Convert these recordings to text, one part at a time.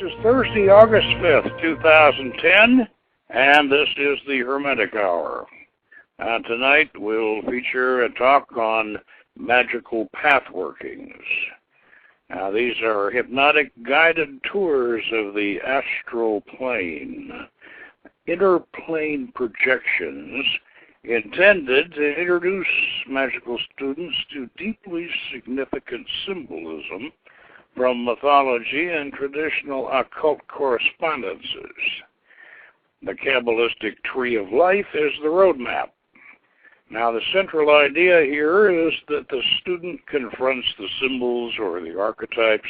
is Thursday, August 5th, 2010, and this is the Hermetic Hour. Tonight we'll feature a talk on Magical Pathworkings. Now, these are hypnotic guided tours of the astral plane, interplane projections intended to introduce magical students to deeply significant symbolism from mythology and traditional occult correspondences. The kabbalistic tree of life is the roadmap. Now, the central idea here is that the student confronts the symbols or the archetypes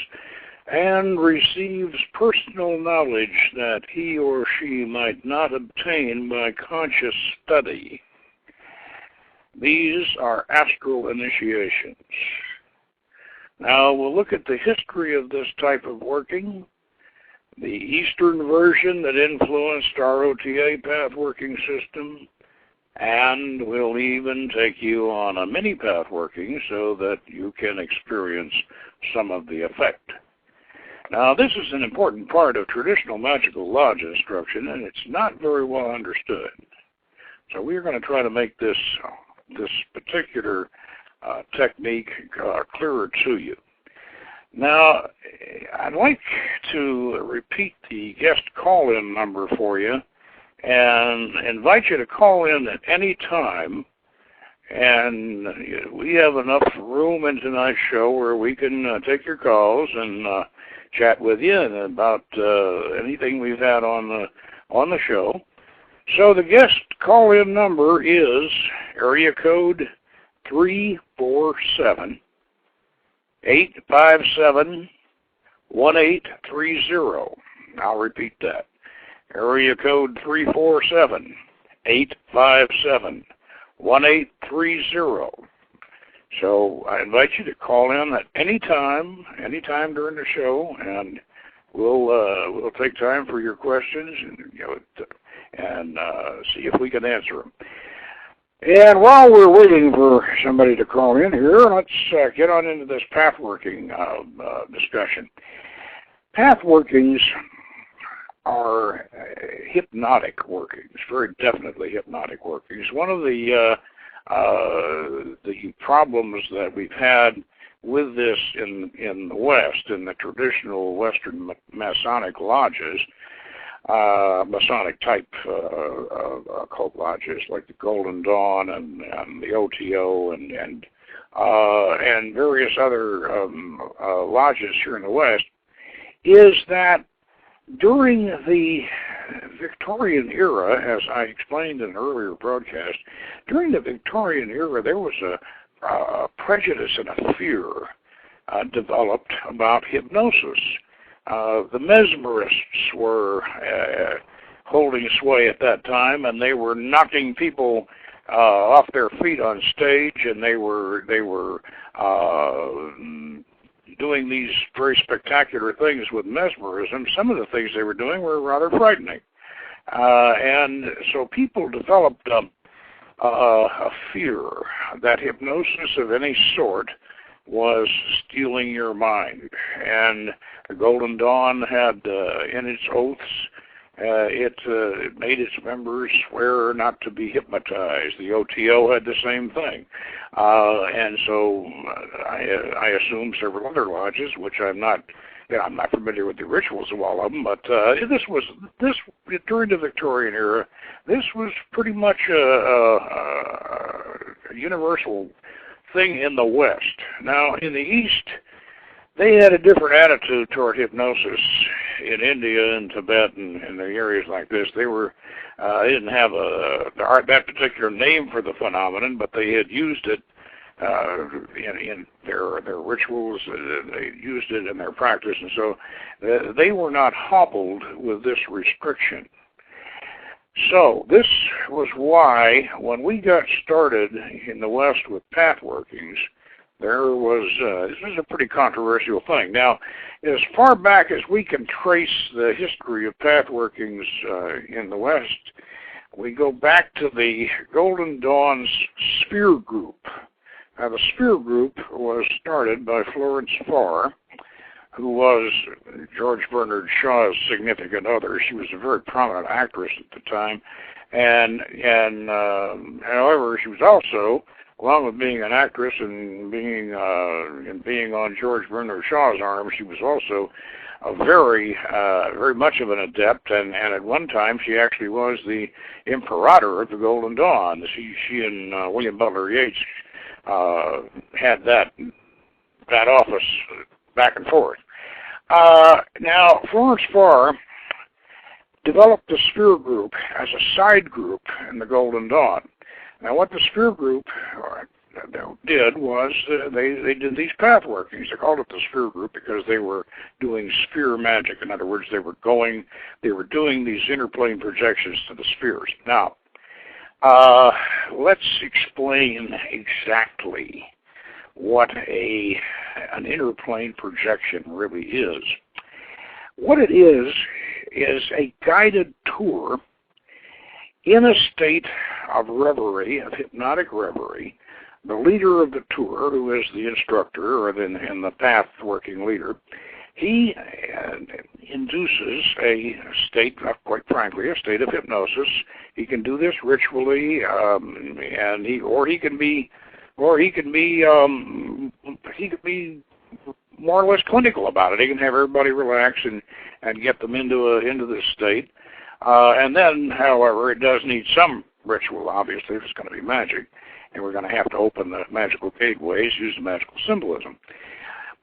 and receives personal knowledge that he or she might not obtain by conscious study. These are astral initiations. Now, we'll look at the history of this type of working, the Eastern version that influenced our O.T.A. pathworking system, and we'll even take you on a mini-pathworking so that you can experience some of the effect. Now, this is an important part of traditional magical lodge instruction, and it's not very well understood. So we're going to try to make this particular technique clearer to you. Now, I'd like to repeat the guest call-in number for you and invite you to call in at any time. And we have enough room in tonight's show where we can take your calls and chat with you about anything we've had on the show. So the guest call-in number is area code 347-857-1830. I'll repeat that. Area code 347-857-1830. So I invite you to call in at any time during the show, and we'll take time for your questions and see if we can answer them. And while we're waiting for somebody to call in here, let's get on into this pathworking discussion. Pathworkings are hypnotic workings, very definitely hypnotic workings. One of the problems that we've had with this in the West, in the traditional Western Masonic lodges, Masonic type occult lodges like the Golden Dawn and the O.T.A. and various other lodges here in the West, is that during the Victorian era, as I explained in an earlier broadcast, during the Victorian era there was a prejudice and a fear developed about hypnosis. The mesmerists were holding sway at that time, and they were knocking people off their feet on stage, and they were doing these very spectacular things with mesmerism. Some of the things they were doing were rather frightening, and so people developed a fear that hypnosis of any sort was stealing your mind. And the Golden Dawn had in its oaths, it made its members swear not to be hypnotized. The O.T.A. had the same thing. And so I assume several other lodges, which I'm not familiar with the rituals of all of them, but this during the Victorian era, this was pretty much a universal thing in the West. Now, in the East, they had a different attitude toward hypnosis. In India and Tibet and the areas like this, they didn't have that particular name for the phenomenon, but they had used it in their rituals. They used it in their practice, and so they were not hobbled with this restriction. So this was why when we got started in the West with pathworkings, there was this is a pretty controversial thing. Now, as far back as we can trace the history of pathworkings in the West, we go back to the Golden Dawn's Sphere Group. Now, the Sphere Group was started by Florence Farr, who was George Bernard Shaw's significant other. She was a very prominent actress at the time, and however, she was also, along with being an actress and being on George Bernard Shaw's arm, she was also a very much of an adept, and at one time she actually was the imperator of the Golden Dawn. She and William Butler Yeats had that office back and forth. Now, Florence Farr developed the Sphere Group as a side group in the Golden Dawn. Now, what the Sphere Group did was they did these pathworkings. They called it the Sphere Group because they were doing sphere magic. In other words, they were doing these interplane projections to the spheres. Now, let's explain exactly what an interplane projection really is. What it is a guided tour in a state of reverie, of hypnotic reverie. The leader of the tour, who is the instructor or the path-working leader, he induces a state, quite frankly, a state of hypnosis. He can do this ritually, and he can be more or less clinical about it. He can have everybody relax and get them into this state. And then, however, it does need some ritual, obviously, if it's going to be magic. And we're going to have to open the magical gateways, use the magical symbolism.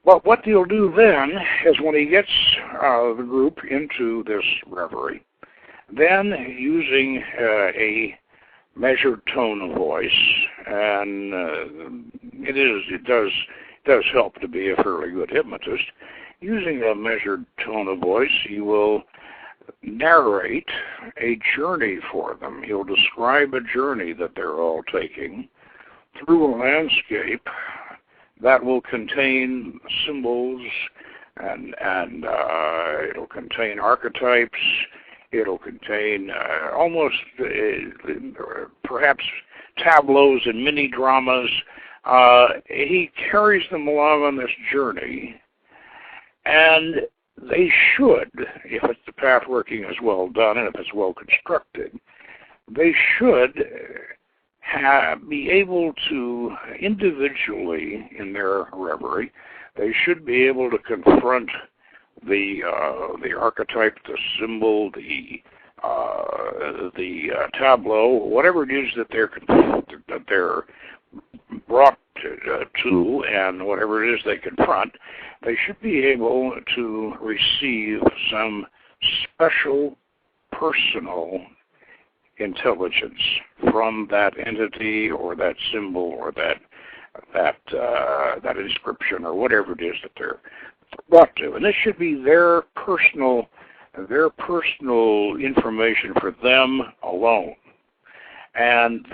But what he'll do then is when he gets the group into this reverie, then using a measured tone of voice, and it does help to be a fairly good hypnotist. Using a measured tone of voice, he will narrate a journey for them. He'll describe a journey that they're all taking through a landscape that will contain symbols, and it'll contain archetypes. It'll contain almost perhaps tableaus and mini dramas. He carries them along on this journey, and they should, if the pathworking is well done and if it's well constructed, they should be able to individually, in their reverie, they should be able to confront the archetype, the symbol, the tableau, whatever it is that they're brought to, and whatever it is they confront. They should be able to receive some special personal intelligence from that entity or that symbol or that inscription or whatever it is that they're brought to. And this should be their personal information for them alone. And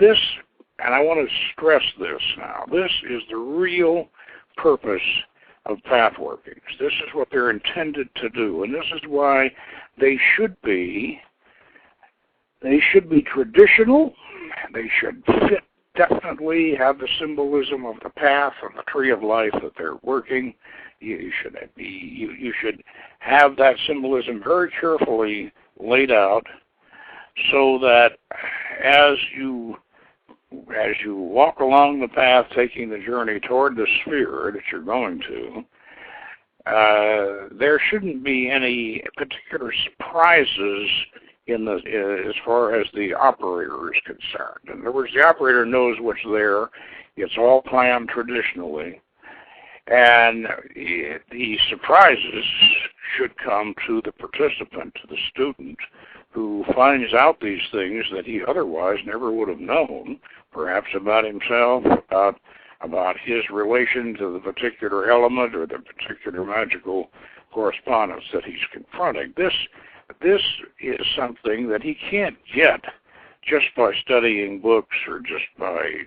I want to stress this now, this is the real purpose of pathworkings. This is what they're intended to do, and this is why they should be traditional. They should definitely have the symbolism of the path and the tree of life that they're working. You should have that symbolism very carefully laid out, so that as you walk along the path, taking the journey toward the sphere that you're going to, there shouldn't be any particular surprises as far as the operator is concerned. In other words, the operator knows what's there. It's all planned traditionally. And the surprises should come to the participant, to the student, who finds out these things that he otherwise never would have known, perhaps about himself, about his relation to the particular element or the particular magical correspondence that he's confronting. This is something that he can't get just by studying books or just by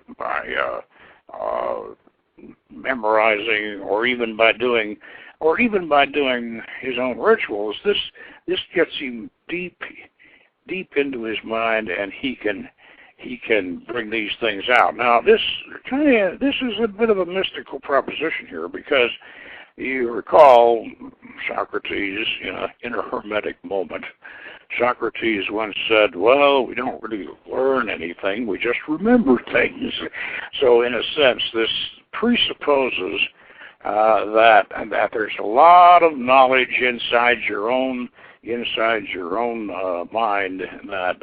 memorizing, or even by doing his own rituals. This gets him deep into his mind, and he can bring these things out. Now, this is a bit of a mystical proposition here, because You recall Socrates in a Hermetic moment. Socrates once said, well, we don't really learn anything, we just remember things. So in a sense, this presupposes that there's a lot of knowledge inside your own mind, that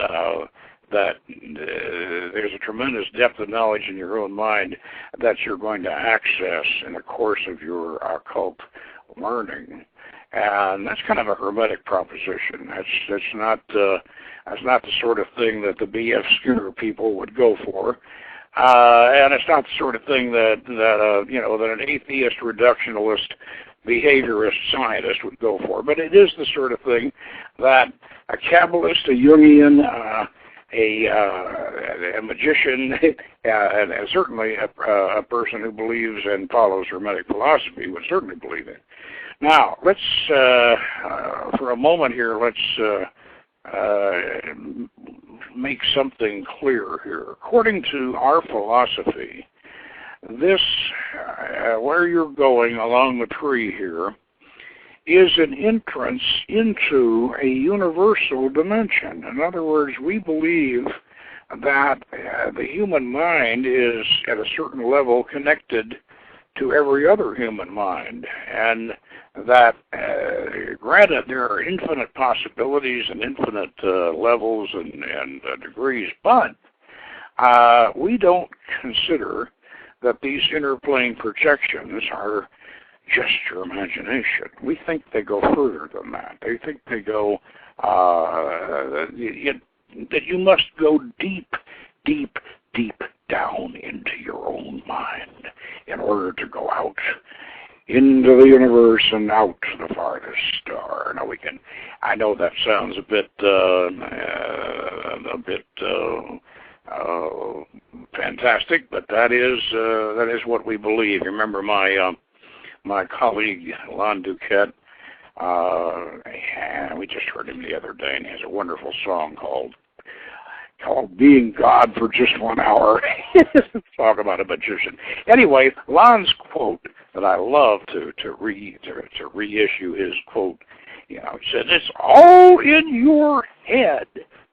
there's a tremendous depth of knowledge in your own mind that you're going to access in the course of your occult learning. And that's kind of a Hermetic proposition. That's not the sort of thing that the B.F. Skinner people would go for. And it's not the sort of thing that an atheist, reductionist, behaviorist scientist would go for. But it is the sort of thing that a Kabbalist, a Jungian, a magician, and certainly a person who believes and follows Hermetic philosophy would certainly believe in. Now, let's, for a moment here, let's make something clear here. According to our philosophy, this, where you're going along the tree here, is an entrance into a universal dimension. In other words, we believe that the human mind is at a certain level connected to every other human mind, and that granted there are infinite possibilities and infinite levels and degrees, but we don't consider that these interplane projections are just your imagination. We think they go further than that. They think they go, that you must go deep, deep, deep down into your own mind in order to go out into the universe and out to the farthest star. Now I know that sounds a bit fantastic, but that is what we believe. Remember my colleague, Lon Duquette, we just heard him the other day, and he has a wonderful song called Being God for Just 1 Hour. Talk about a magician. Anyway, Lon's quote that I love to reissue his quote, he said, it's all in your head,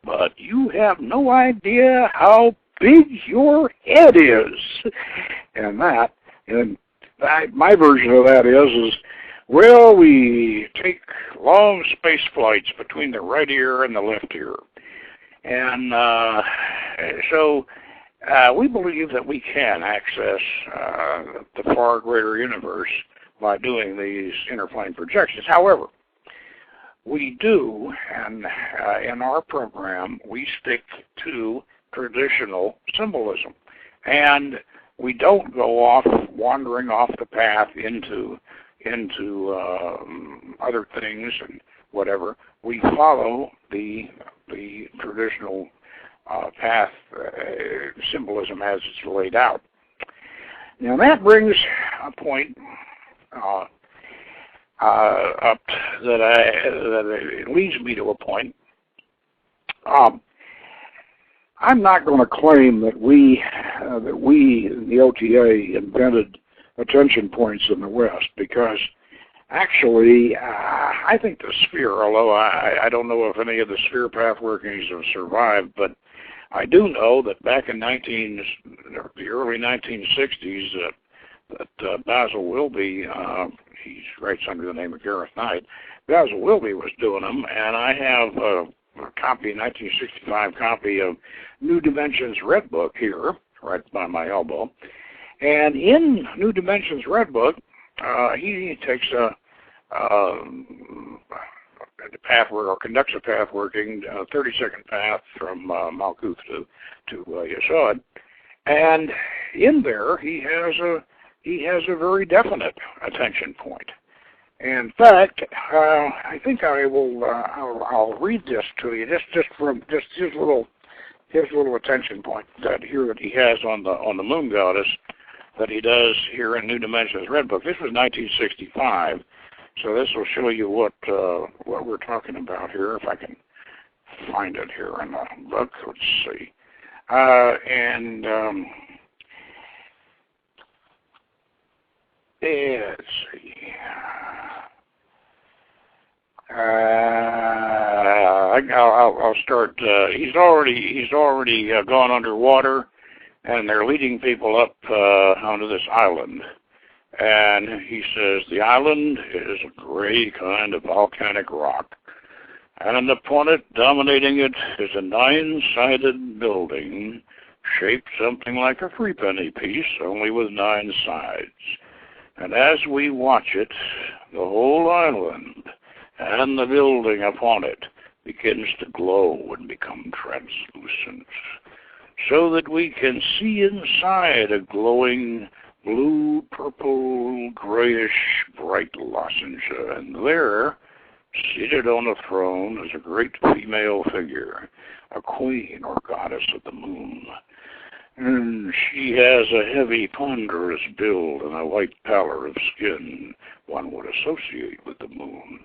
but you have no idea how big your head is. And my version of that is well, we take long space flights between the right ear and the left ear. And so we believe that we can access the far greater universe by doing these interplane projections. However, we do, and in our program, we stick to traditional symbolism. And we don't go off, wandering off the path into other things and whatever. We follow the traditional path symbolism as it's laid out. Now that brings a point up that leads me to a point. I'm not going to claim that we in the O.T.A. invented attention points in the West, because actually I think the sphere, although I don't know if any of the sphere pathworkings have survived, but I do know that back in the early 1960s that Basil Wilby, he writes under the name of Gareth Knight, Basil Wilby was doing them, and I have a 1965 copy of New Dimensions Red Book here, right by my elbow. And in New Dimensions Red Book, he takes a pathwork, or conducts a pathworking, 30-second path from Malkuth to Yesod, and in there he has a very definite attention point. In fact, I think I will. I'll read this to you, just his little attention point that he has on the Moon Goddess that he does here in New Dimensions Red Book. This was 1965, so this will show you what we're talking about here. If I can find it here in the book, let's see. let's see. I'll start. He's already gone underwater, and they're leading people up onto this island. And he says the island is a gray kind of volcanic rock, and upon it, dominating it, is a 9-sided building shaped something like a threepenny piece, only with 9 sides. And as we watch it, the whole island and the building upon it begins to glow and become translucent, so that we can see inside a glowing blue, purple, grayish, bright lozenge. And there, seated on a throne, is a great female figure, a queen or goddess of the moon. And she has a heavy, ponderous build and a white pallor of skin one would associate with the moon.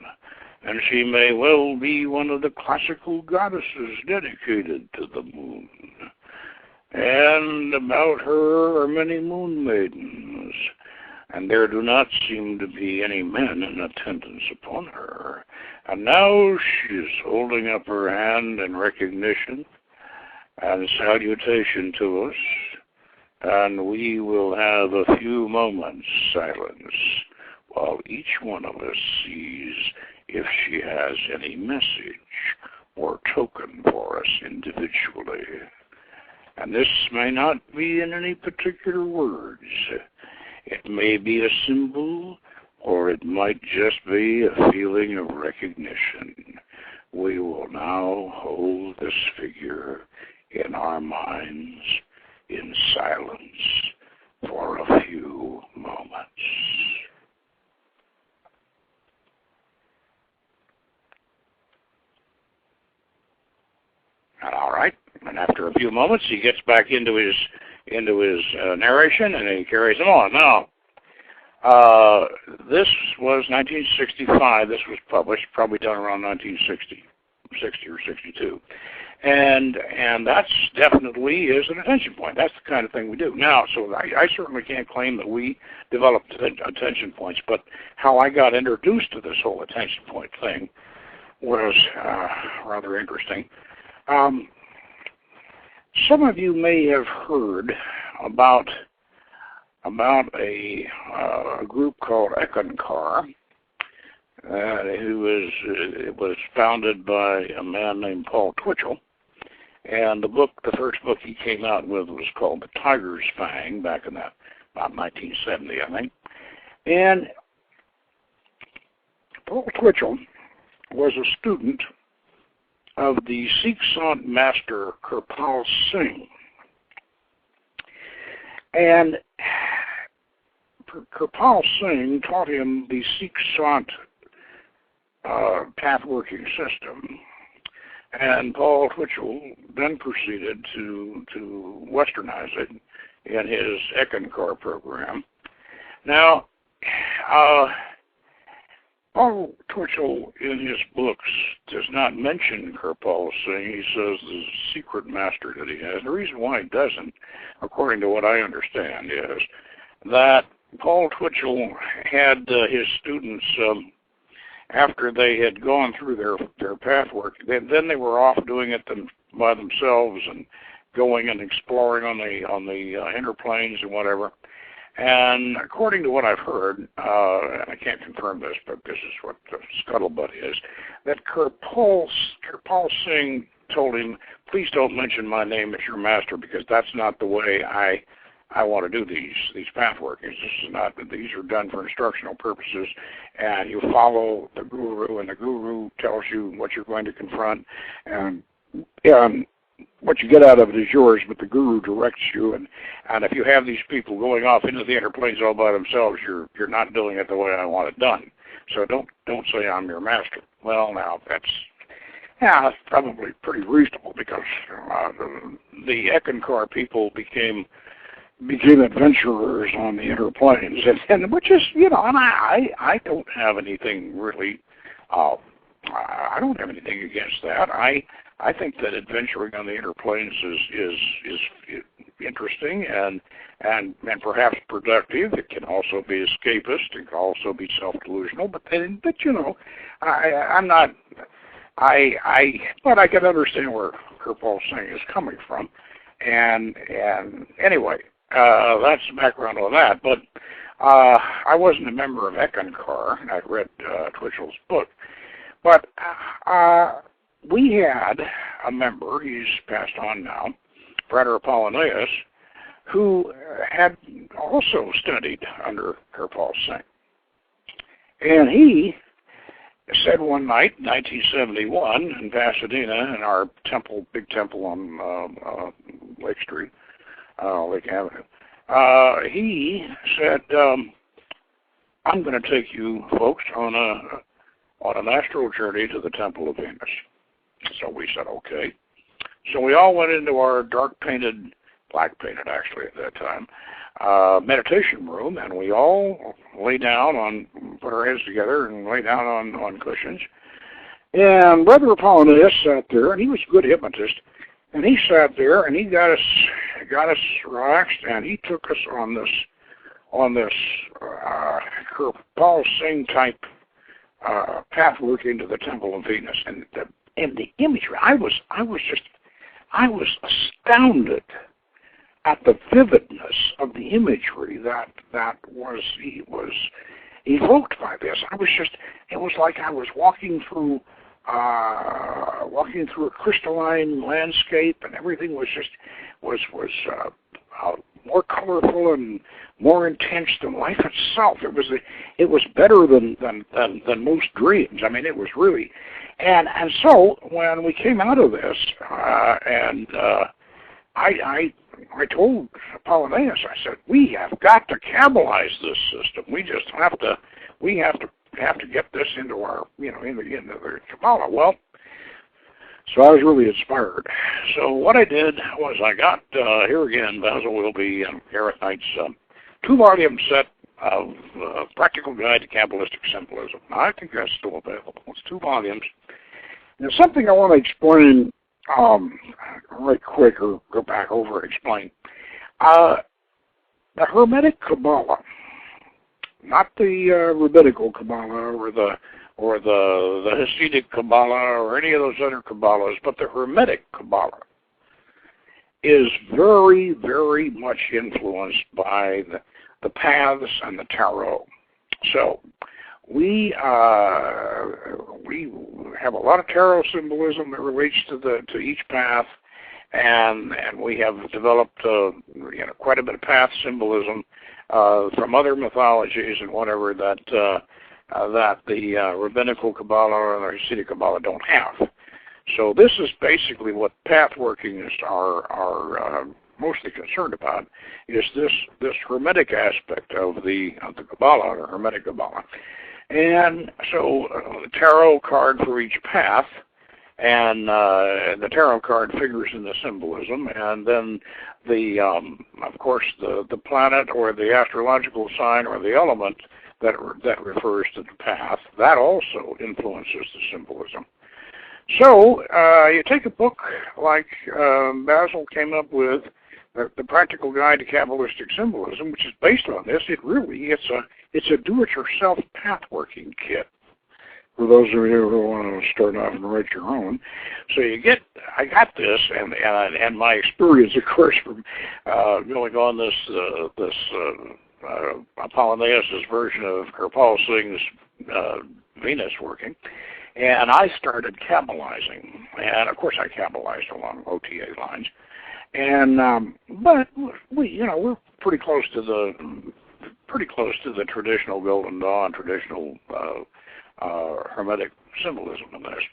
And she may well be one of the classical goddesses dedicated to the moon. And about her are many moon maidens, and there do not seem to be any men in attendance upon her. And now she is holding up her hand in recognition and salutation to us, and we will have a few moments' silence while each one of us sees if she has any message or token for us individually. And this may not be in any particular words. It may be a symbol, or it might just be a feeling of recognition. We will now hold this figure in our minds in silence for a few moments. All right, and after a few moments, he gets back into his narration, and he carries them on. Now, this was 1965. This was published, probably done around 1960 or 62. And that's definitely is an attention point. That's the kind of thing we do. Now, so I certainly can't claim that we developed attention points, but how I got introduced to this whole attention point thing was rather interesting. Some of you may have heard about a group called Ekankar, it was founded by a man named Paul Twitchell, and the first book he came out with was called The Tiger's Fang, back in about 1970, I think. And Paul Twitchell was a student of the Sikh Sant master Kirpal Singh. And Kirpal Singh taught him the Sikh Sant pathworking system. And Paul Twitchell then proceeded to westernize it in his Ekankar program. Now, Paul Twitchell in his books does not mention Kirpal Singh. He says the secret master that he has. The reason why he doesn't, according to what I understand, is that Paul Twitchell had his students, after they had gone through their pathwork, then they were off doing it by themselves and going and exploring on the inner planes and whatever. And according to what I've heard, and I can't confirm this, but this is what the scuttlebutt is, that Kirpal Singh told him, please don't mention my name as your master, because that's not the way I want to do these pathworkings. These are done for instructional purposes, and you follow the guru, and the guru tells you what you're going to confront, and what you get out of it is yours, but the guru directs you, and if you have these people going off into the inner planes all by themselves, you're not doing it the way I want it done. So don't say I'm your master. Well, now that's probably pretty reasonable, because the Ekankar people became adventurers on the inner planes, and which is, and I don't have anything really. I don't have anything against that. I think that adventuring on the inner planes interesting and perhaps productive. It can also be escapist. It can also be self-delusional. But you know, but I can understand where Kirpal Singh is coming from. And anyway, that's the background on that. But I wasn't a member of Ekankar. I'd read Twitchell's book. But we had a member, he's passed on now, Frater Apollonius, who had also studied under Kirpal Singh. And he said one night, 1971, in Pasadena, in our temple, big temple on Lake Street, Lake Avenue, he said, I'm going to take you folks on an astral journey to the Temple of Venus. So we said, okay. So we all went into our black painted actually at that time, meditation room, and we all lay down put our heads together and lay down on cushions. And Brother Apollonius sat there, and he was a good hypnotist, and he sat there and he got us relaxed, and he took us on this Kirpal Singh type pathworking to the Temple of Venus, and the imagery. I was astounded at the vividness of the imagery that was evoked by this. It was like I was walking through a crystalline landscape, and everything was more colorful and more intense than life itself. It was better than most dreams. I mean, it was really, and so when we came out of this, I told Apollonius, I said, we have got to kabbalize this system. We just have to get this into our, into the Kabbalah. Well, so I was really inspired. So what I did was I got, here again, Basil Wilby and Garrett Knight's 2-volume set of Practical Guide to Kabbalistic Symbolism. Now, I think that's still available. It's 2 volumes. There's something I want to explain right quick, or go back over and explain. The Hermetic Kabbalah, not the Rabbinical Kabbalah or the Hasidic Kabbalah or any of those other Kabbalahs, but the Hermetic Kabbalah is very, very much influenced by the paths and the tarot. So we have a lot of tarot symbolism that relates to each path, and we have developed quite a bit of path symbolism from other mythologies and whatever that the Rabbinical Kabbalah or the Hasidic Kabbalah don't have. So this is basically what pathworkings are mostly concerned about, is this Hermetic aspect of the Kabbalah, or Hermetic Kabbalah. And so the tarot card for each path, and the tarot card figures in the symbolism, and then of course the planet or the astrological sign or the element that refers to the path, that also influences the symbolism. So you take a book like Basil came up with, the Practical Guide to Kabbalistic Symbolism, which is based on this. It's a do-it-yourself pathworking kit for those of you who want to start off and write your own. So I got this, and my experience, of course, from going on this Apollonius' version of Kirpal Singh's Venus working, and I started kabbalizing, and of course I kabbalized along O.T.A. lines, and but we're pretty close to the traditional Golden Dawn, traditional Hermetic symbolism in this,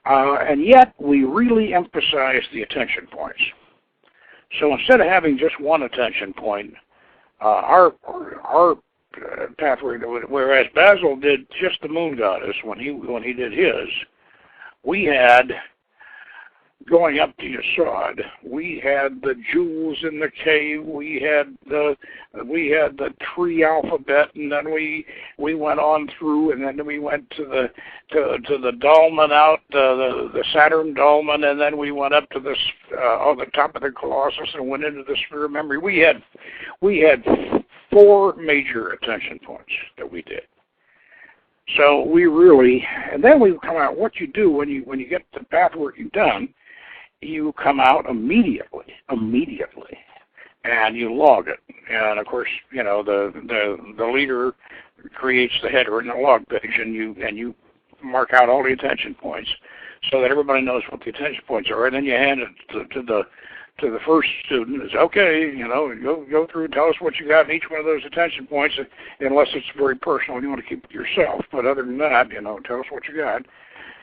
and yet we really emphasize the attention points. So instead of having just one attention point, our pathway, whereas Basil did just the moon goddess when he did his, we had going up to Yesod, we had the jewels in the cave, we had the tree alphabet, and then we went on through, and then we went to the dolmen out, the Saturn dolmen, and then we went up to the on the top of the Colossus and went into the sphere of memory. We had 4 major attention points that we did. So we really, and then we come out. What you do when you get the pathworking done, you come out immediately, and you log it. And of course, you know, the leader creates the header and the log page, and you mark out all the attention points so that everybody knows what the attention points are. And then you hand it to the first student. It's okay, you know, go through and tell us what you got in each one of those attention points, unless it's very personal and you want to keep it to yourself. But other than that, you know, tell us what you got.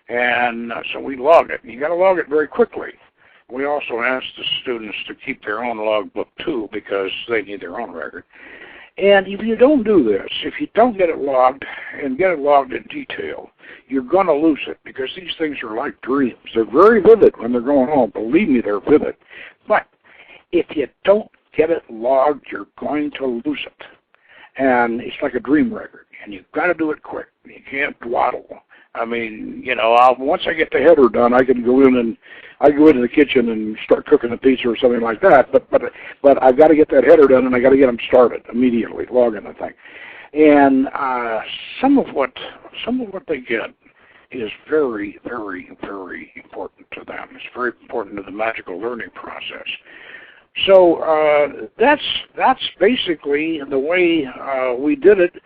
And so we log it. You got to log it very quickly. We also ask the students to keep their own logbook too, because they need their own record. And if you don't do this, if you don't get it logged and get it logged in detail, you're going to lose it, because these things are like dreams. They're very vivid when they're going on. Believe me, they're vivid. But if you don't get it logged, you're going to lose it. And it's like a dream record, and you've got to do it quick. You can't dawdle. I mean, you know, once I get the header done, I can go into the kitchen and start cooking a pizza or something like that. But I've got to get that header done, and I got to get them started immediately, logging the thing. And some of what they get is very, very, very important to them. It's very important to the magical learning process. So that's basically the way we did it,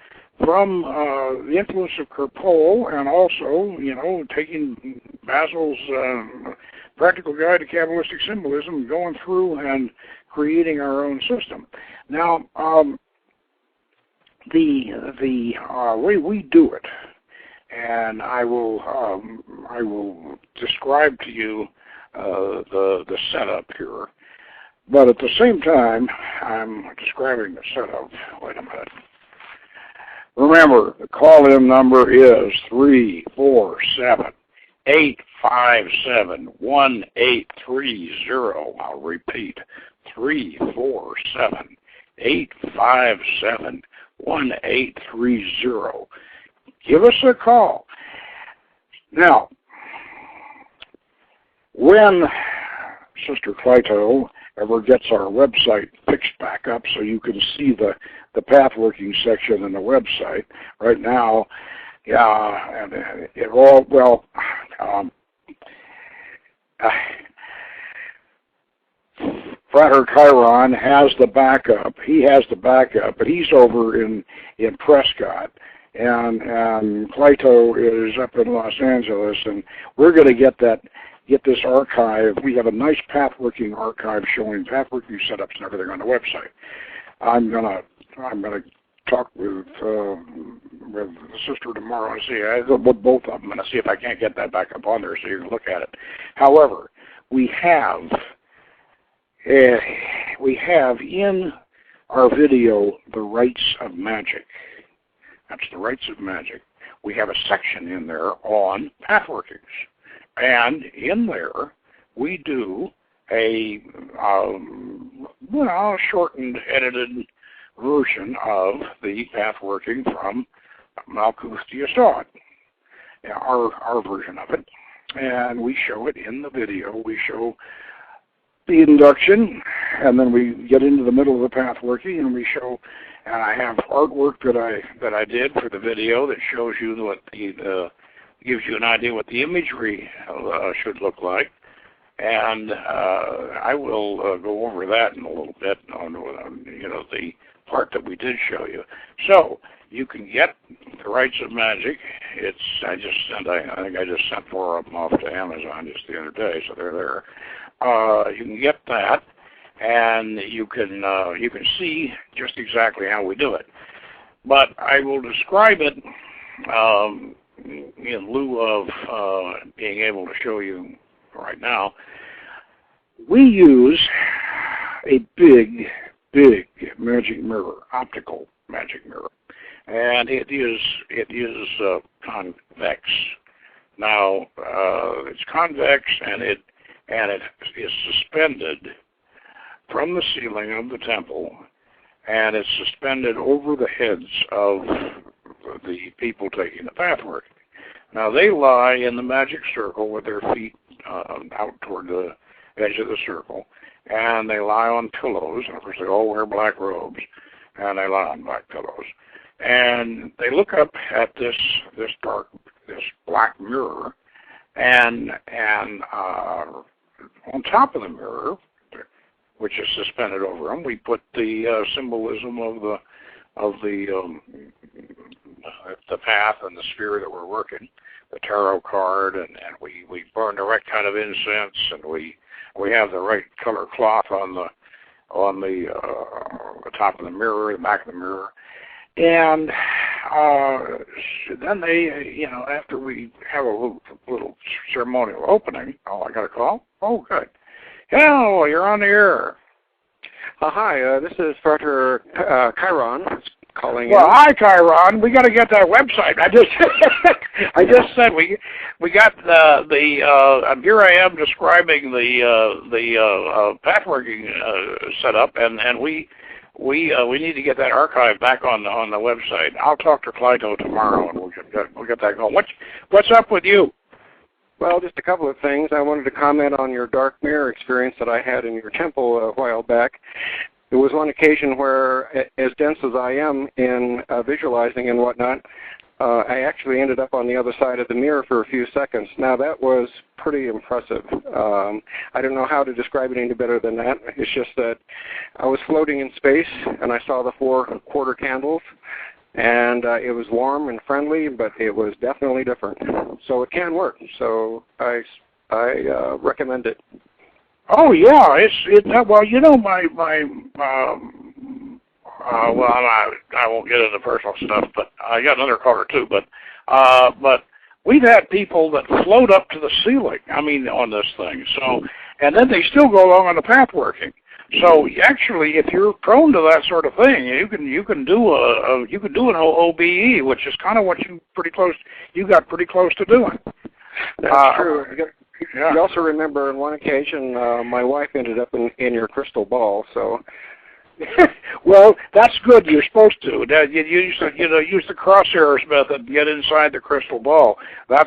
from the influence of Kerpol, and also, you know, taking Basil's Practical Guide to Kabbalistic Symbolism, going through and creating our own system. Now, the way we do it, and I will describe to you the setup here, but at the same time, I'm describing the setup. Wait a minute. Remember, the call-in number is 347-857-1830. I'll repeat, 347-857-1830. Give us a call. Now, when Sister Clyto ever gets our website fixed back up so you can see the pathworking section in the website, right now, and it all, well, Frater Chiron has the backup. He has the backup, but he's over in Prescott, and Clyto is up in Los Angeles, and we're going to get this archive. We have a nice pathworking archive showing pathworking setups and everything on the website. I'm gonna talk with the sister tomorrow and see with both of them and see if I can't get that back up on there so you can look at it. However, we have in our video the rites of magic. That's the rites of magic. We have a section in there on pathworkings. And in there, we do a shortened, edited version of the pathworking from Malkuth to Yesod, our version of it. And we show it in the video. We show the induction, and then we get into the middle of the pathworking, and we show, and I have artwork that I did for the video that shows you what gives you an idea what the imagery should look like, and I will go over that in a little bit on the part that we did show you. So you can get the rites of magic. I think I just sent 4 of them off to Amazon just the other day, so they're there. You can get that, and you can see just exactly how we do it. But I will describe it in lieu of being able to show you right now. We use a big magic mirror, optical magic mirror, and it is convex. Now it's convex, and and it is suspended from the ceiling of the temple, and it's suspended over the heads of the people taking the pathworking. Now, they lie in the magic circle with their feet out toward the edge of the circle, and they lie on pillows, and of course they all wear black robes, and they lie on black pillows. And they look up at this black mirror, and on top of the mirror, which is suspended over them, we put the symbolism of the path and the sphere that we're working, the tarot card, and we burn the right kind of incense, and we have the right color cloth on the top of the mirror, the back of the mirror. And then they, after we have a little ceremonial opening, oh, I got a call? Oh, good. Hello, you're on the air. Hi, this is Frater Chiron calling. Well, hi, Chiron. We got to get that website. I just said we got the here I am describing the pathworking setup, and we need to get that archive back on the website. I'll talk to Clydo tomorrow, and we'll get that going. What's up with you? Well, just a couple of things. I wanted to comment on your dark mirror experience that I had in your temple a while back. There was one occasion where, as dense as I am in visualizing and whatnot, I actually ended up on the other side of the mirror for a few seconds. Now, that was pretty impressive. I don't know how to describe it any better than that. It's just that I was floating in space, and I saw the 4 quarter candles, and it was warm and friendly, but it was definitely different. So it can work. So I recommend it. Oh yeah, well, I won't get into personal stuff, but I got another caller too. But we've had people that float up to the ceiling. I mean, on this thing. So, and then they still go along on the pathworking. So actually, if you're prone to that sort of thing, you can do an OBE, which is kind of what you got pretty close to doing. That's true. Yeah. You also remember on one occasion, my wife ended up in your crystal ball. So, well, that's good. You're supposed to. You use the crosshairs method and get inside the crystal ball. That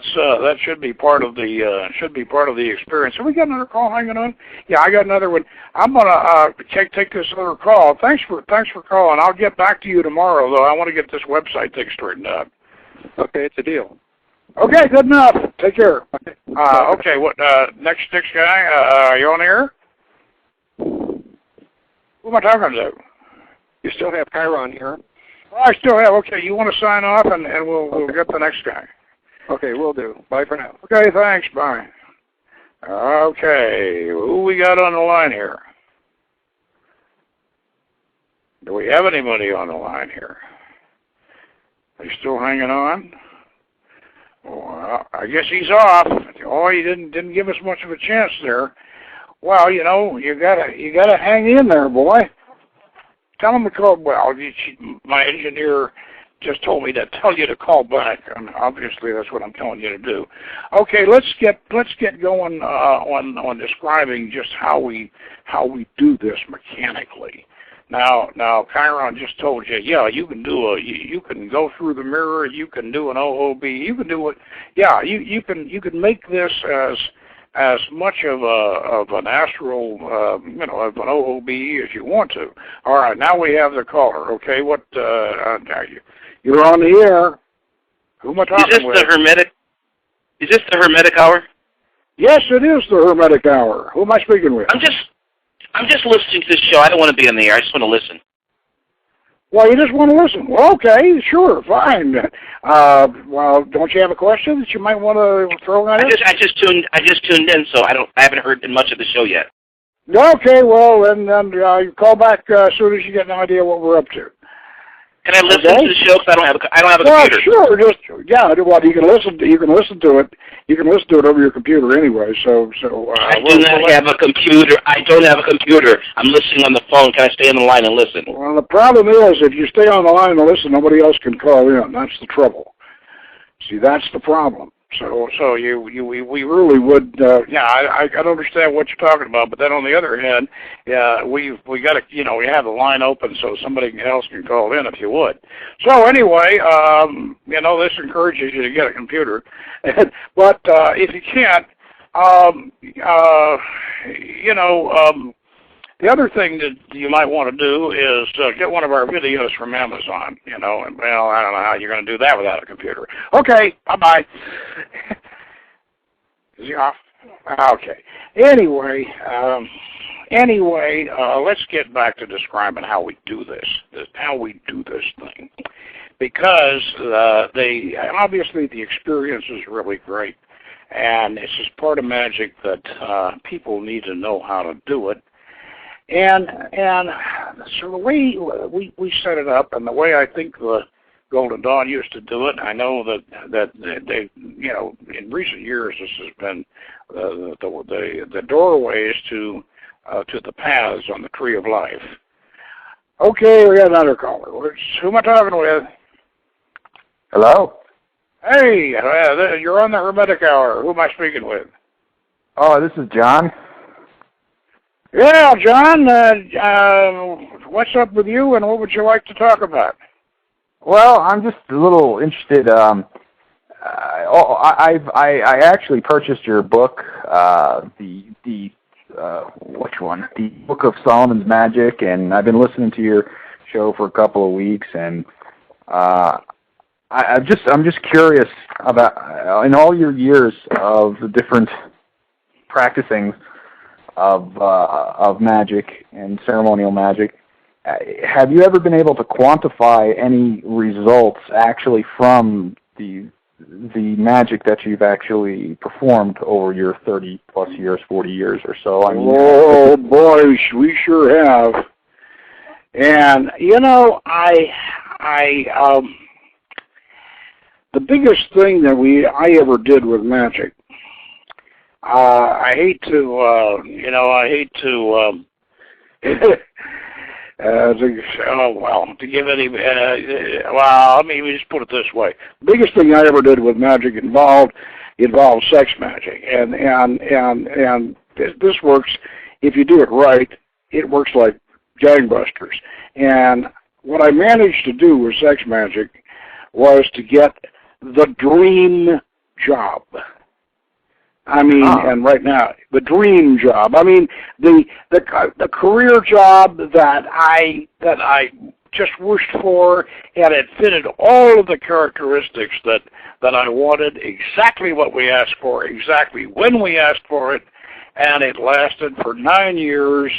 should be part of the experience. Have we got another call hanging on? Yeah, I got another one. I'm gonna take this other call. Thanks for calling. I'll get back to you tomorrow, though. I want to get this website thing straightened out. Okay, it's a deal. Okay, good enough. Take care. Okay, what next guy? Are you on the air? Who am I talking to? You still have Chiron here. Oh, I still have. Okay, you want to sign off, and we'll get the next guy. Okay, will do. Bye for now. Okay, thanks. Bye. Okay, who we got on the line here? Do we have anybody on the line here? Are you still hanging on? Well, I guess he's off. Oh, he didn't give us much of a chance there. Well, you gotta hang in there, boy. Tell him to call. Well, my engineer just told me to tell you to call back, and obviously that's what I'm telling you to do. Okay, let's get going on describing just how we do this mechanically. Now, Chiron just told you, yeah, you can go through the mirror, you can do an OOB, you can do it. Yeah, you can make this as much of an astral, of an OOB as you want to. All right, now we have the caller. Okay, you're on the air. Who am I talking with? Is this the Hermetic Hour? Yes, it is the Hermetic Hour. Who am I speaking with? I'm just listening to this show. I don't want to be on the air. I just want to listen. Well, you just want to listen. Well, okay, sure, fine. Well, don't you have a question that you might want to throw at us? I just tuned in, so I haven't heard much of the show yet. Okay, well, then you call back as soon as you get an idea what we're up to. Can I listen to the show? Because I don't have a computer. Sure, well, you can listen to it. You can listen to it over your computer anyway. So. I do not have a computer. I don't have a computer. I'm listening on the phone. Can I stay on the line and listen? Well, the problem is, if you stay on the line and listen, nobody else can call in. That's the trouble. See, that's the problem. we really would. Yeah, I don't understand what you're talking about. But then on the other hand, yeah, we got to, we have the line open so somebody else can call in if you would. So anyway, this encourages you to get a computer, but if you can't, the other thing that you might want to do is get one of our videos from Amazon, and, well, I don't know how you're going to do that without a computer. Okay, bye-bye. Is he off? Okay. Anyway, let's get back to describing how we do this thing. Because obviously the experience is really great, and it's just part of magic that people need to know how to do it. And so the way we set it up, and the way I think the Golden Dawn used to do it, I know that they, in recent years this has been the doorways to the paths on the Tree of Life. Okay, we got another caller. Who am I talking with? Hello? Hey, you're on the Hermetic Hour. Who am I speaking with? Oh, this is John. Yeah, John, what's up with you, and what would you like to talk about? Well, I'm just a little interested. I actually purchased your book, which one? The Book of Solomon's Magic, and I've been listening to your show for a couple of weeks, and I'm just curious about, in all your years of the different practicing of magic and ceremonial magic, have you ever been able to quantify any results actually from the magic that you've actually performed over your 30 plus years, 40 years or so? I mean, oh boy, we sure have. And the biggest thing that I ever did with magic, I hate to to give any, let me just put it this way. The biggest thing I ever did with magic involved sex magic, and this works, if you do it right, it works like gangbusters. And what I managed to do with sex magic was to get the dream job. And right now, the dream job. I mean, the career job that I just wished for, and it fitted all of the characteristics that I wanted, exactly what we asked for, exactly when we asked for it, and it lasted for 9 years.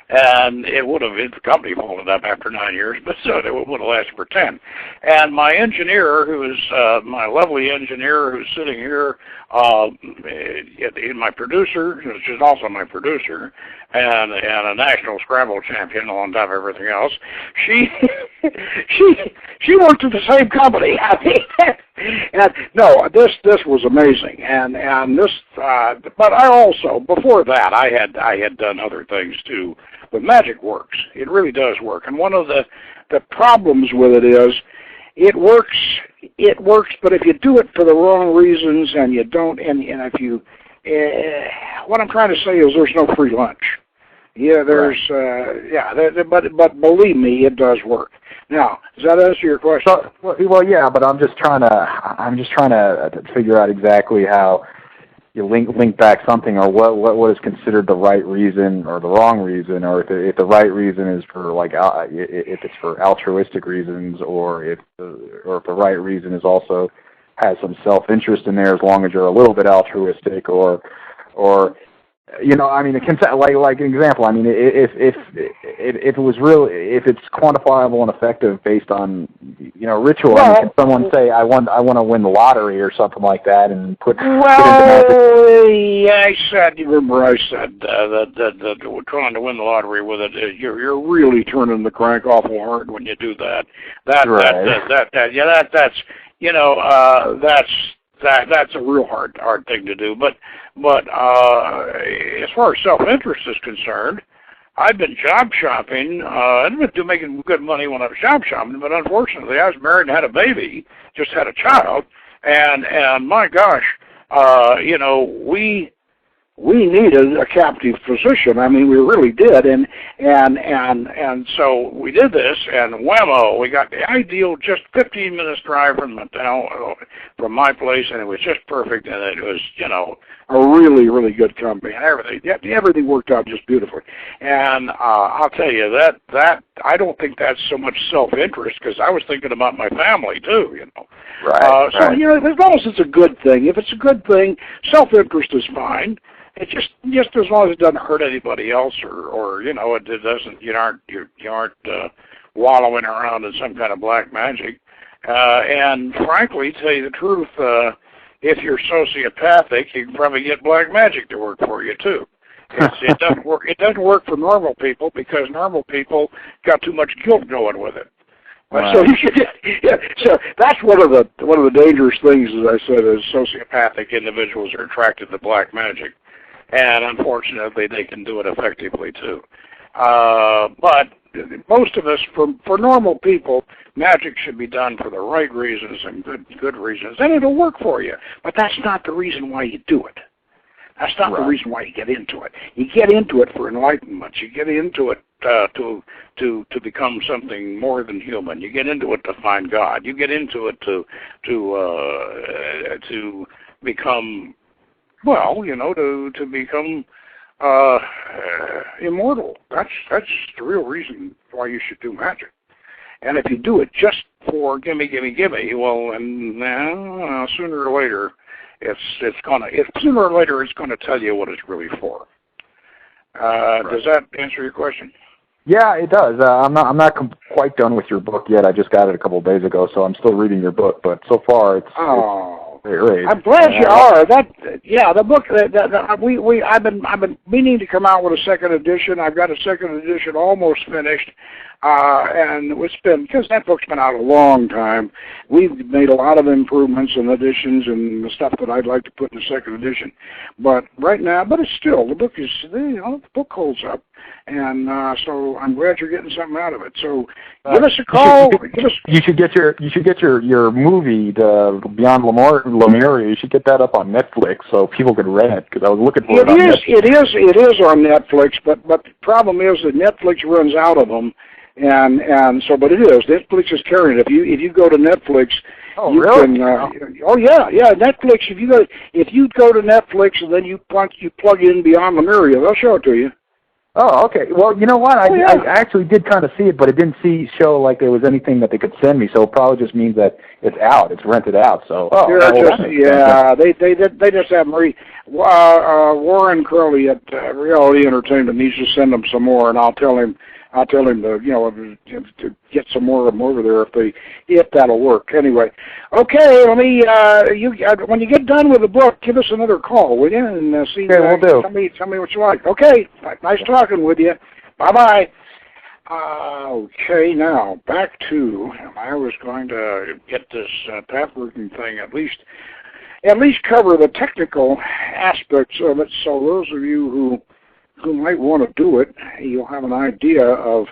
And it would have, the company folded up after 9 years, but so it would have lasted for 10. And my engineer, who is my lovely engineer, who's sitting here, my producer, which is also my producer, and a national Scrabble champion on top of everything else, she worked at the same company. And no, this was amazing. And this, but I also, before that, I had done other things too. But magic works. It really does work. And one of the problems with it is, it works, but if you do it for the wrong reasons and you don't, and if you, what I'm trying to say is there's no free lunch. Yeah, there's, but believe me, it does work. Now, does that answer your question? Well, yeah, but I'm just trying to figure out exactly how you link back something, or what is considered the right reason or the wrong reason, or if the right reason is for if it's for altruistic reasons, or if the right reason is also has some self-interest in there, as long as you're a little bit altruistic, or like an example. I mean, if it was real, if it's quantifiable and effective based on ritual. Well, can someone say I want to win the lottery or something like that and put? Yeah, I said that we're trying to win the lottery with it. You're really turning the crank awful hard when you do that. That's a real hard thing to do. But as far as self-interest is concerned, I've been job shopping. I've been making good money when I was job shopping, but unfortunately I was married and had a baby, just had a child, and my gosh, you know, we needed a captive physician. I mean, we really did, and so we did this, and whammo, we got the ideal, just 15 minutes drive from my place, and it was just perfect, and it was, you know, a really, really good company, and everything worked out just beautifully. And I'll tell you that I don't think that's so much self-interest, because I was thinking about my family too, you know. Right. So you know, as long as it's a good thing, if it's a good thing, self-interest is fine. It just as long as it doesn't hurt anybody else, or you know, it doesn't. You aren't wallowing around in some kind of black magic. And frankly, to tell you the truth, if you're sociopathic, you can probably get black magic to work for you too. It doesn't work. It doesn't work for normal people because normal people got too much guilt going with it. Right. So so that's one of the dangerous things, as I said, is sociopathic individuals are attracted to black magic. And unfortunately, they can do it effectively too. But most of us, for normal people, magic should be done for the right reasons and good reasons, and it'll work for you. But that's not the reason why you do it. That's not the reason why you get into it. You get into it for enlightenment. You get into it to become something more than human. You get into it to find God. You get into it to become, well, you know, to become immortal. That's the real reason why you should do magic. And if you do it just for gimme, well, and sooner or later, it's gonna tell you what it's really for. Does that answer your question? Yeah, it does. I'm not quite done with your book yet. I just got it a couple of days ago, so I'm still reading your book. But so far, it's great. I'm glad you are. The book. I've been meaning to come out with a second edition. I've got a second edition almost finished, and it's been, because that book's been out a long time. We've made a lot of improvements and additions and the stuff that I'd like to put in the second edition. But right now, it's still, the book holds up, and so I'm glad you're getting something out of it. So give us a call. You should get your movie, the Beyond Lemuria. You should get that up on Netflix so people can rent it, because I was looking for it on Netflix. It is on Netflix, but the problem is that Netflix runs out of them, and so, but it is. Netflix is carrying it. If you go to Netflix, you really? Can. Netflix. If you go to Netflix and then you plug in Beyond Lemuria, they'll show it to you. Oh, okay. Well, you know what? I actually did kind of see it, but it didn't show like there was anything that they could send me. So it probably just means that it's out. It's rented out. So they just have Warren Curley at Reality Entertainment needs to send them some more, and I'll tell him to get some more of them over there if that'll work. Anyway, okay. Let me when you get done with the book, give us another call, will you? And see. Okay, we'll do. Tell me what you like. Okay. Nice talking with you. Bye. Okay. Now back to, I was going to get this pathworking thing at least cover the technical aspects of it, so those of you who might want to do it, you'll have an idea of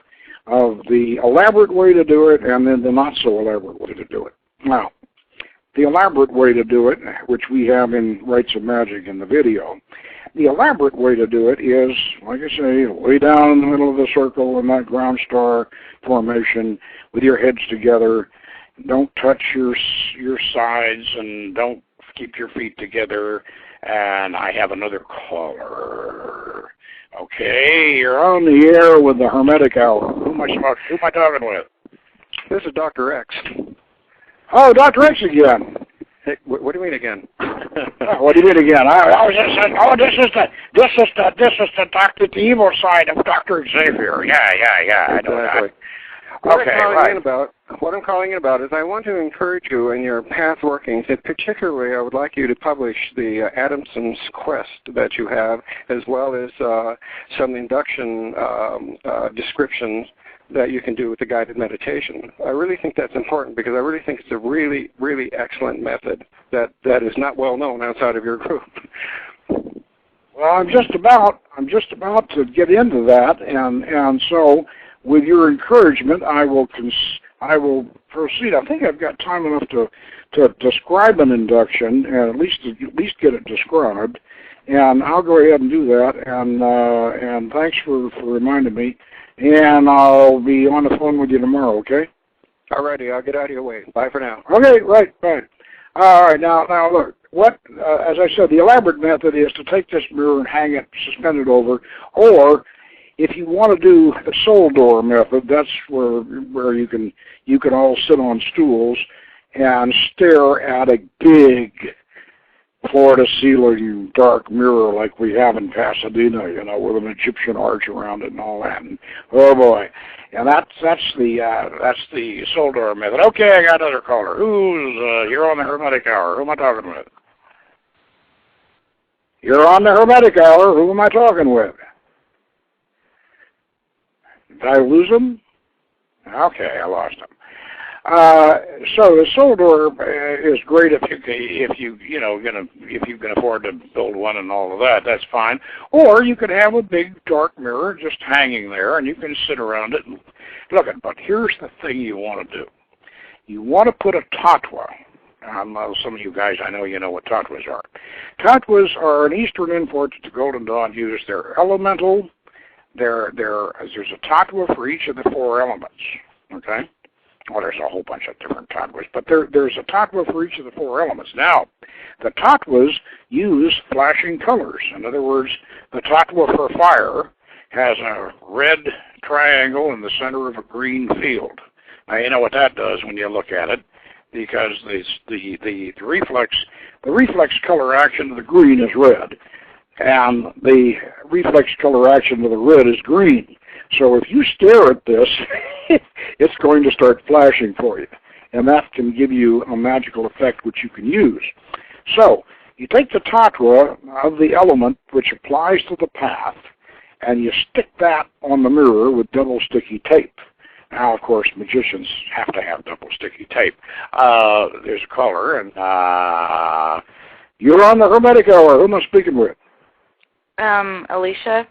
the elaborate way to do it and then the not so elaborate way to do it. Now, the elaborate way to do it, which we have in Rites of Magic in the video, the elaborate way to do it is, like I say, lay down in the middle of the circle in that ground star formation with your heads together. Don't touch your sides and don't keep your feet together. And I have another caller. Okay, you're on the air with the Hermetic Hour. Who am I talking with? This is Dr. X. Oh, Dr. X again. Hey, what do you mean again? What do you mean again? This is the Dr. the evil side of Dr. Xavier. Yeah, I know that. What I'm calling in about is I want to encourage you in your pathworkings, and particularly I would like you to publish the Adamson's Quest that you have, as well as some induction descriptions that you can do with the guided meditation. I really think that's important because I really think it's a really, really excellent method that is not well known outside of your group. Well, I'm just about to get into that, and so with your encouragement, I will I will proceed. I think I've got time enough to describe an induction and at least get it described. And I'll go ahead and do that. And thanks for reminding me. And I'll be on the phone with you tomorrow. Okay? All righty. I'll get out of your way. Bye for now. Okay. Right. All right. Now look. What, as I said, the elaborate method is to take this mirror and hang it suspended over, or if you want to do the soul door method, that's where you can all sit on stools and stare at a big floor-to-ceiling dark mirror like we have in Pasadena, with an Egyptian arch around it and all that. And, oh boy, and that's the soul door method. Okay, I got another caller. You're on the Hermetic Hour. Who am I talking with? You're on the Hermetic Hour. Who am I talking with? Did I lose him? Okay, I lost him. So the soul door is great if you can afford to build one and all of that. That's fine. Or you could have a big dark mirror just hanging there, and you can sit around it and look at it. But here's the thing you want to do. You want to put a tatwa. Some of you guys, I know you know what tatwas are. Tatwas are an Eastern import that the Golden Dawn used. They're elemental. There's a tatwa for each of the 4 elements. Okay? Well, there's a whole bunch of different tatwas, but there's a tatwa for each of the 4 elements. Now, the tatwas use flashing colors. In other words, the tatwa for fire has a red triangle in the center of a green field. Now, you know what that does when you look at it, because the reflex color action of the green is red, and the reflex color action of the red is green. So if you stare at this, it's going to start flashing for you, and that can give you a magical effect which you can use. So you take the tatwa of the element which applies to the path, and you stick that on the mirror with double sticky tape. Now, of course, magicians have to have double sticky tape. There's a caller, and you're on the Hermetic Hour. Who am I speaking with? Alicia.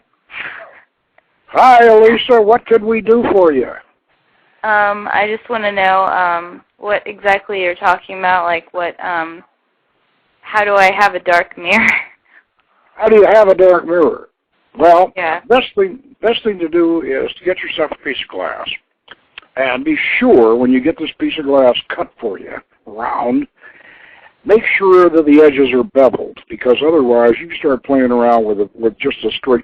Hi, Alicia. What could we do for you? I just want to know what exactly you're talking about. Like, how do I have a dark mirror? How do you have a dark mirror? Well, yeah. best thing to do is to get yourself a piece of glass. And be sure when you get this piece of glass cut for you, round, make sure that the edges are beveled, because otherwise you can start playing around with just a straight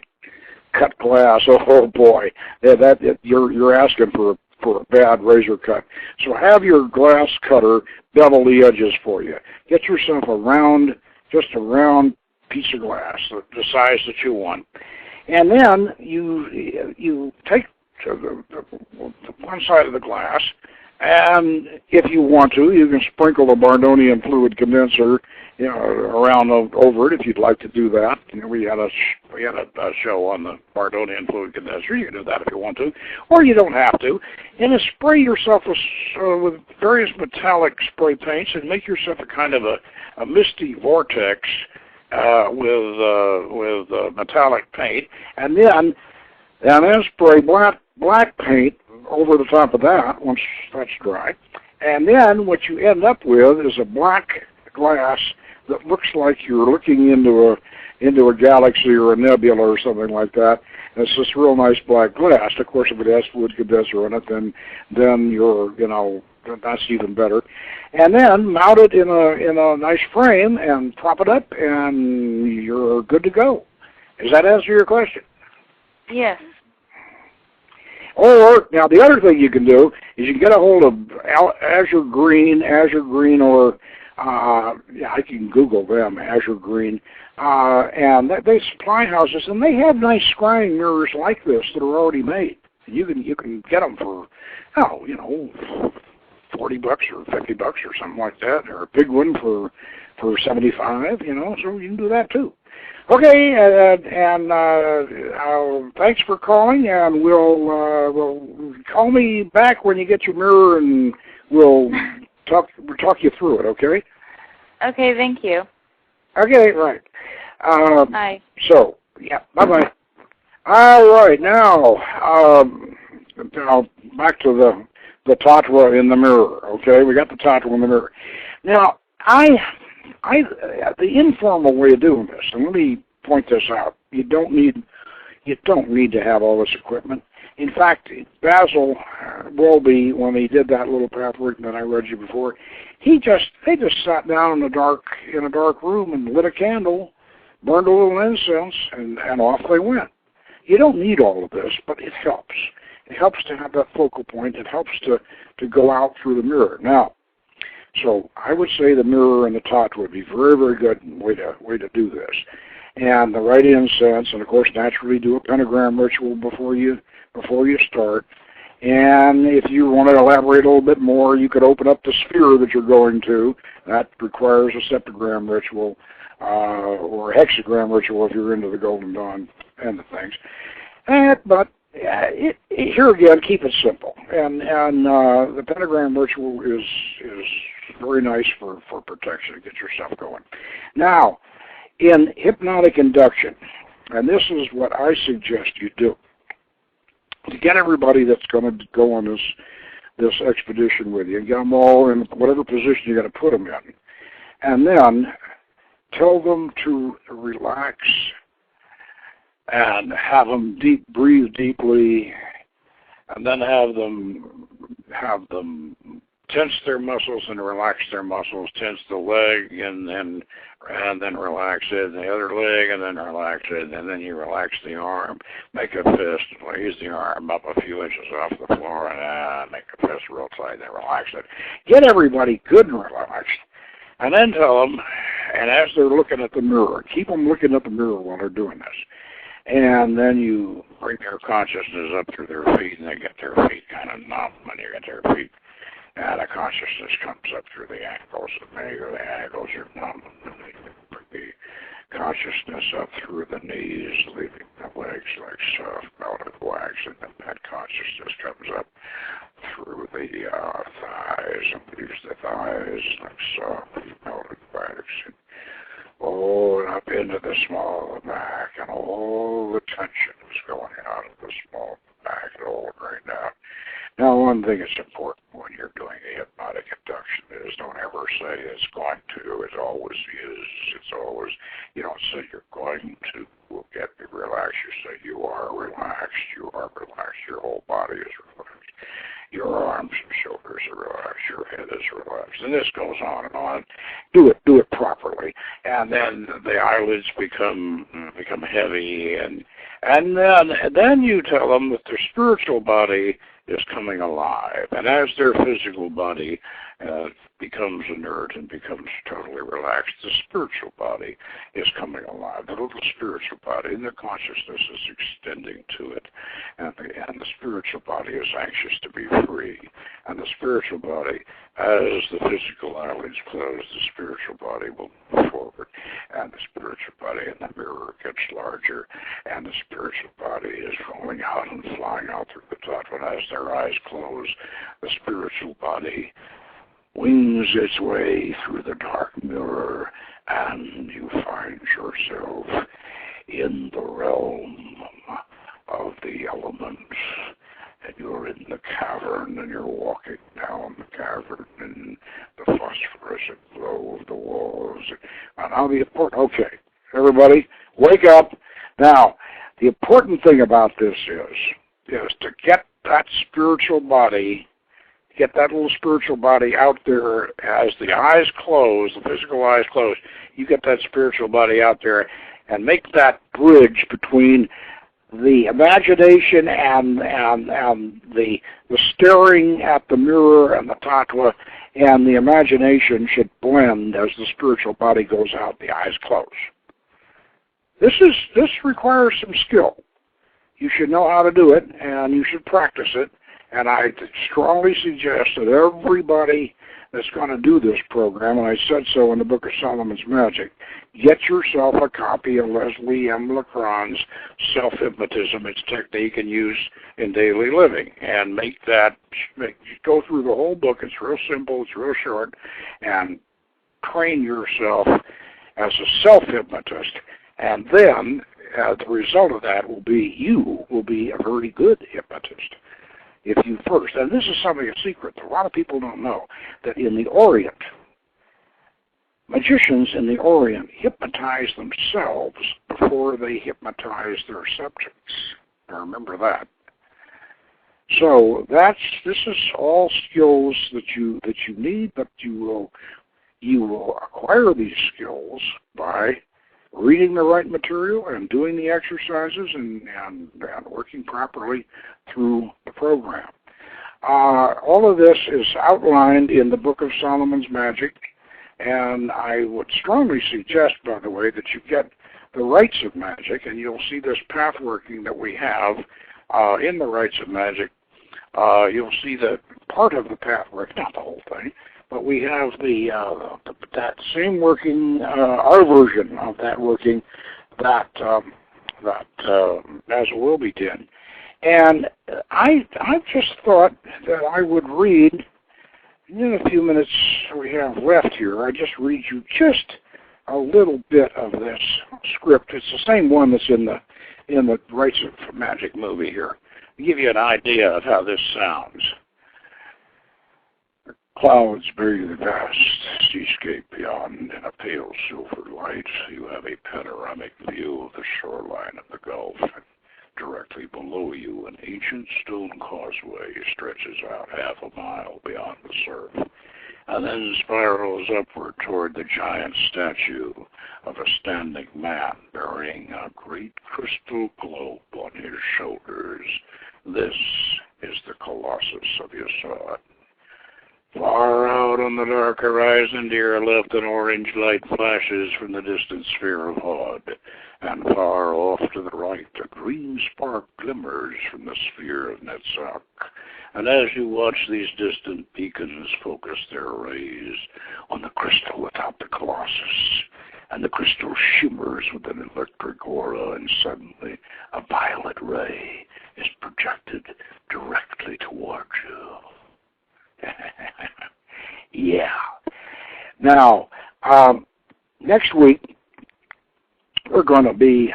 cut glass. Oh boy, you're asking for a bad razor cut. So have your glass cutter bevel the edges for you. Get yourself just a round piece of glass, the size that you want, and then you take the one side of the glass, and if you want to, you can sprinkle the Bardonian fluid condenser, around over it if you'd like to do that. We had a show on the Bardonian fluid condenser. You can do that if you want to, or you don't have to. And then spray yourself with various metallic spray paints and make yourself a kind of a misty vortex with metallic paint, and then spray black paint over the top of that once that's dry. And then what you end up with is a black glass that looks like you're looking into a galaxy or a nebula or something like that. And it's this real nice black glass. Of course, if it has fluid condenser in it, then you're, that's even better. And then mount it in a nice frame and prop it up, and you're good to go. Does that answer your question? Yes. Or, now the other thing you can do is you can get a hold of Azure Green, or I can Google them, Azure Green, and they supply houses, and they have nice scrying mirrors like this that are already made. You can get them for, $40 or $50 or something like that, or a big one for $75, so you can do that too. Okay, and thanks for calling, and we'll call me back when you get your mirror, and we'll talk you through it. Okay. Okay. Thank you. Okay. Right. Bye. So yeah. Bye. All right. Now back to the tattwa in the mirror. Okay, we got the tattwa in the mirror. Now, the informal way of doing this, and let me point this out. You don't need to have all this equipment. In fact, Basil Welby, when he did that little pathworking that I read you before, they just sat down in a dark room and lit a candle, burned a little incense, and off they went. You don't need all of this, but it helps. It helps to have that focal point. It helps to go out through the mirror. Now, so I would say the mirror and the tattwa would be very, very good way to do this. And the right incense, and of course, naturally do a pentagram ritual before you start. And if you want to elaborate a little bit more, you could open up the sphere that you're going to. That requires a septagram ritual or a hexagram ritual if you're into the Golden Dawn and the things. But here again, keep it simple. And the pentagram ritual is very nice for protection to get yourself going. Now, in hypnotic induction, and this is what I suggest you do, to get everybody that's going to go on this expedition with you, and get them all in whatever position you're going to put them in, and then tell them to relax and have them breathe deeply, and then have them tense their muscles and relax their muscles, tense the leg and then relax it, and the other leg, and then relax it, and then you relax the arm, make a fist, raise the arm up a few inches off the floor, and make a fist real tight, and then relax it. Get everybody good and relaxed, and then tell them, and as they're looking at the mirror, keep them looking at the mirror while they're doing this. And then you bring their consciousness up through their feet, and they get their feet kind of numb when you get their feet. And the consciousness comes up through the ankles, and the ankles are numb, and they bring the consciousness up through the knees, leaving the legs like soft melted wax, and then that consciousness comes up through the thighs, and leaves the thighs like soft melted wax. And up into the small of the back, and all the tension is going out of the small of the back, and all drained out. Now, one thing that's important when you're doing a hypnotic induction is don't ever say it's going to, it always is, it's always, you don't say you're going to get me relaxed, you say you are relaxed, your whole body is relaxed, your arms and shoulders are relaxed, your head is relaxed, and this goes on and on. Do it properly, and then the eyelids become heavy, and then you tell them that their spiritual body is coming alive, and as their physical body becomes inert and becomes totally relaxed, the spiritual body is coming alive. The little spiritual body, and their consciousness is extending to it, and the spiritual body is anxious to be free. And the spiritual body, as the physical eyelids close, the spiritual body will move forward, and the spiritual body in the mirror gets larger, and the spiritual body is rolling out and flying out through the top. And as their eyes close, the spiritual body wings its way through the dark mirror, and you find yourself in the realm of the elements. And you're in the cavern, and you're walking down the cavern in the phosphorescent glow of the walls. And now okay, everybody, wake up. Now, the important thing about this is to get that spiritual body, get that little spiritual body out there as the eyes close, the physical eyes close. You get that spiritual body out there and make that bridge between the imagination and the staring at the mirror and the tattwa, and the imagination should blend as the spiritual body goes out, the eyes close. This requires some skill. You should know how to do it, and you should practice it. And I strongly suggest that everybody that's going to do this program, and I said so in the Book of Solomon's Magic, get yourself a copy of Leslie M. Lacron's self-hypnotism. It's a technique and use in daily living. And go through the whole book. It's real simple. It's real short. And train yourself as a self-hypnotist. And then the result of that will be you will be a very good hypnotist. if you first, and this is something a secret that a lot of people don't know, that in the Orient, magicians in the Orient hypnotize themselves before they hypnotize their subjects. Now remember that. So this is all skills that you need, but you will acquire these skills by reading the right material and doing the exercises and working properly through the program. All of this is outlined in the Book of Solomon's Magic, and I would strongly suggest, by the way, that you get the Rites of Magic, and you'll see this pathworking that we have in the Rites of Magic. You'll see the part of the pathwork, not the whole thing, but we have that same working, our version of that working that Wilby did. And I just thought that I would read, in a few minutes we have left here, I just read you just a little bit of this script. It's the same one that's in the Rites of Magic movie here. To give you an idea of how this sounds. Clouds bury the vast seascape beyond in a pale silver light. You have a panoramic view of the shoreline of the Gulf. Directly below you, an ancient stone causeway stretches out half a mile beyond the surf, and then spirals upward toward the giant statue of a standing man bearing a great crystal globe on his shoulders. This is the Colossus of Yasod. Far out on the dark horizon to your left, an orange light flashes from the distant sphere of Hod, and far off to the right, a green spark glimmers from the sphere of Netzach. And as you watch these distant beacons focus their rays on the crystal without the Colossus, and the crystal shimmers with an electric aura, and suddenly a violet ray is projected directly towards you. Yeah. Now, next week, we're going to be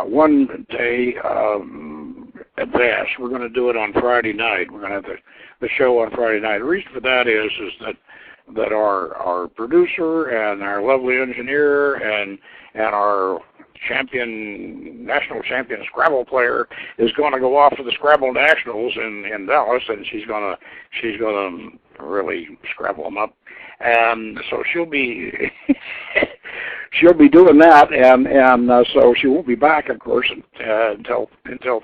one day advanced. We're going to do it on Friday night. We're going to have the show on Friday night. The reason for that is that our producer and our lovely engineer and our national champion Scrabble player is going to go off to the Scrabble Nationals in Dallas, and she's going to really Scrabble them up, and so she'll be doing that, and so she won't be back, of course, until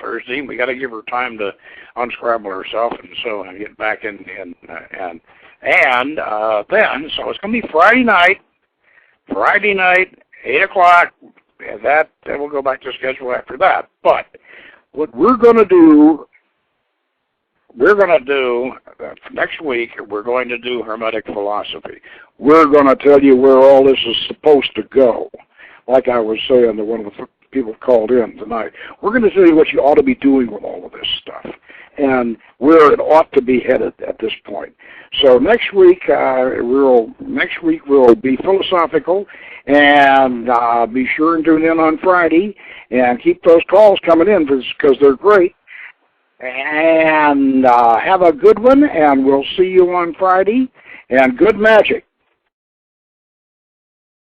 Thursday. We got to give her time to unscrabble herself, and so get back in then so it's going to be Friday night, 8 o'clock. And that we'll go back to schedule after that. But what we're going to do next week, we're going to do Hermetic philosophy. We're going to tell you where all this is supposed to go. Like I was saying to one of the people called in tonight, we're going to tell you what you ought to be doing with all of this stuff and where it ought to be headed at this point. So next week we'll be philosophical, and be sure and tune in on Friday and keep those calls coming in because they're great. And have a good one, and we'll see you on Friday. And good magic.